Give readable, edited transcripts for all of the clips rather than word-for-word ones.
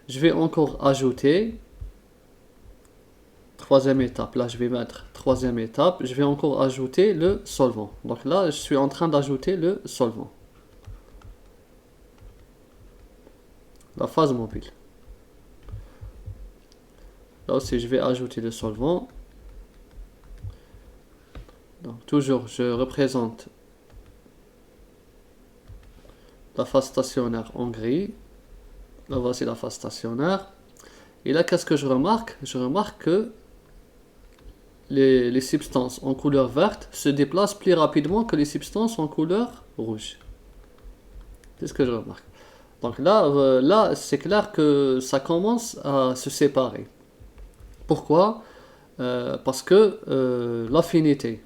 je vais encore ajouter, troisième étape, là je vais mettre troisième étape, je vais encore ajouter le solvant. Donc là, je suis en train d'ajouter le solvant. La phase mobile. Là aussi, je vais ajouter le solvant. Donc toujours, je représente la phase stationnaire en gris. Là, voici la phase stationnaire. Et là, qu'est-ce que je remarque? Je remarque que les substances en couleur verte se déplacent plus rapidement que les substances en couleur rouge. C'est ce que je remarque. Donc là c'est clair que ça commence à se séparer. Pourquoi? Parce que l'affinité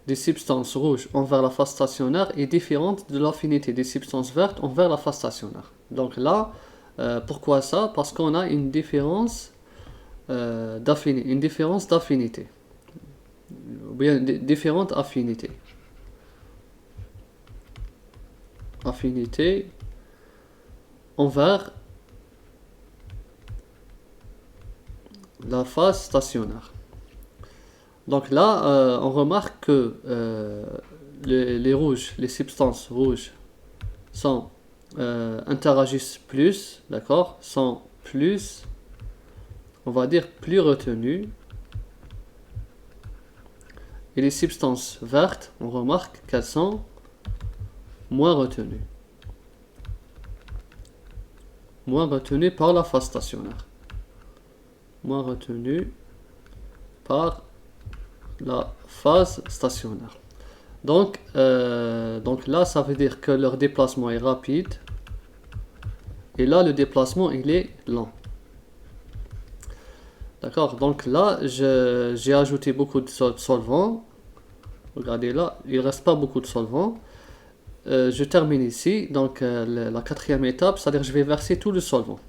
des substances rouges envers la phase stationnaire est différente de l'affinité des substances vertes envers la phase stationnaire. Donc là, pourquoi ça? Parce qu'on a une différence d'affinité. Ou bien différentes affinités. Affinité envers la phase stationnaire. Donc là, on remarque que les rouges, les substances rouges interagissent plus, d'accord, sont plus, on va dire, plus retenues. Et les substances vertes, on remarque qu'elles sont moins retenues. Moins retenues par la phase stationnaire. Moins retenues par la phase stationnaire. Donc là, ça veut dire que leur déplacement est rapide. Et là, le déplacement, il est lent. D'accord? Donc là, j'ai ajouté beaucoup de solvant. Regardez là, il ne reste pas beaucoup de solvant. Je termine ici. Donc la quatrième étape, c'est-à-dire je vais verser tout le solvant.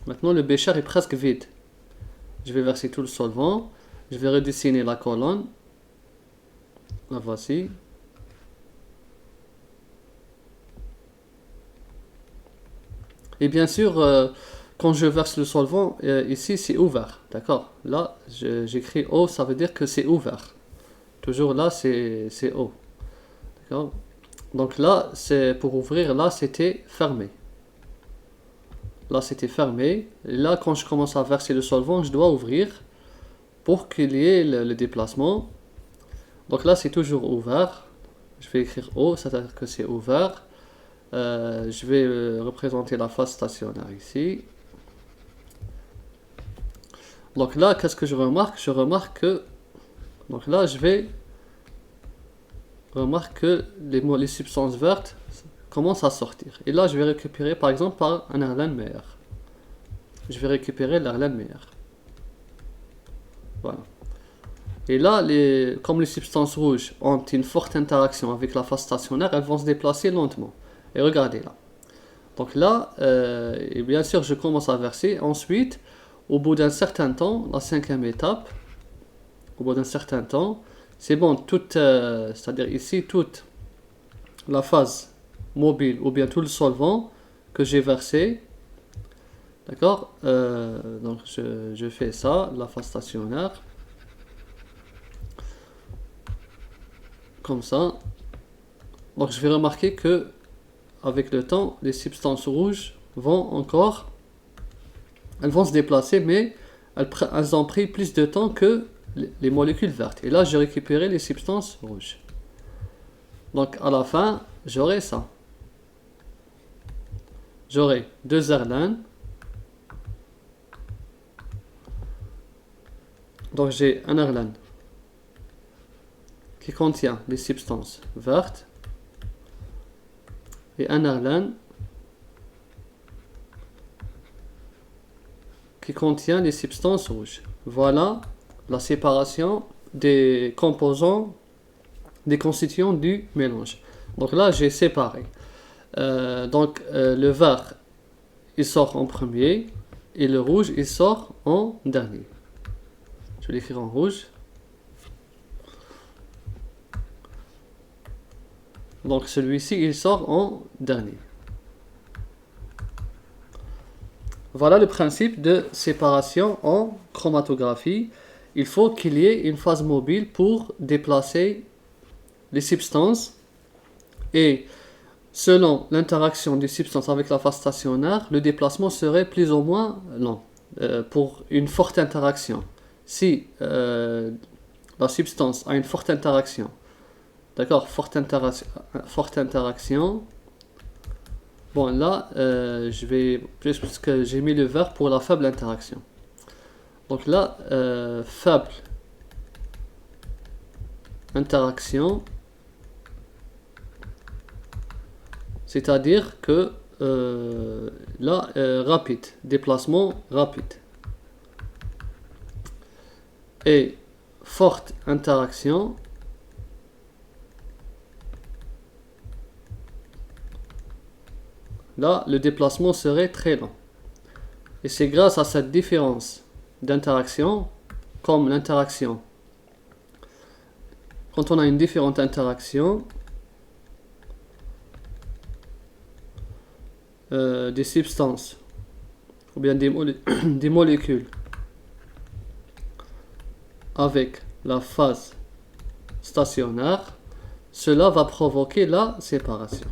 Maintenant, le bécher est presque vide. Je vais verser tout le solvant. Je vais redessiner la colonne. La voici. Et bien sûr, quand je verse le solvant, ici c'est ouvert. D'accord? Là, j'écris O, ça veut dire que c'est ouvert. Toujours là, c'est O. D'accord? Donc là, c'est pour ouvrir, là c'était fermé. Là c'était fermé. Et là, quand je commence à verser le solvant, je dois ouvrir pour qu'il y ait le déplacement. Donc là, c'est toujours ouvert. Je vais écrire O, c'est-à-dire que c'est ouvert. Je vais représenter la phase stationnaire ici. Donc là, qu'est-ce que je remarque? Je remarque que... Donc là, je vais remarquer que les substances vertes commencent à sortir. Et là, je vais récupérer, par exemple, par un Erlenmeyer. Je vais récupérer l'Erlenmeyer. Voilà. Et là, comme les substances rouges ont une forte interaction avec la phase stationnaire, elles vont se déplacer lentement. Et regardez là. Donc là, et bien sûr, je commence à verser. Ensuite, au bout d'un certain temps, la cinquième étape, au bout d'un certain temps, c'est bon, c'est-à-dire ici, toute la phase mobile ou bien tout le solvant que j'ai versé, d'accord, donc je fais ça, la phase stationnaire, comme ça. Donc je vais remarquer que avec le temps, les substances rouges elles vont se déplacer, mais elles ont pris plus de temps que les molécules vertes. Et là, j'ai récupéré les substances rouges. Donc à la fin, j'aurai ça. J'aurai 2 Erlen. Donc j'ai un Erlen qui contient les substances vertes et un Erlen qui contient les substances rouges. Voilà la séparation des composants, des constituants du mélange. Donc là, j'ai séparé. Le vert, il sort en premier et le rouge, il sort en dernier. Je vais l'écrire en rouge. Donc celui-ci, il sort en dernier. Voilà le principe de séparation en chromatographie. Il faut qu'il y ait une phase mobile pour déplacer les substances et selon l'interaction des substances avec la phase stationnaire, le déplacement serait plus ou moins lent pour une forte interaction. Si la substance a une forte interaction, d'accord, forte interaction. Bon, là, je vais, puisque j'ai mis le vert pour la faible interaction. Donc là, faible interaction, c'est-à-dire que là, rapide, déplacement rapide. Et forte interaction, là, le déplacement serait très lent. Et c'est grâce à cette différence d'interaction, comme l'interaction. Quand on a une différente interaction des substances ou bien des molécules avec la phase stationnaire, cela va provoquer la séparation.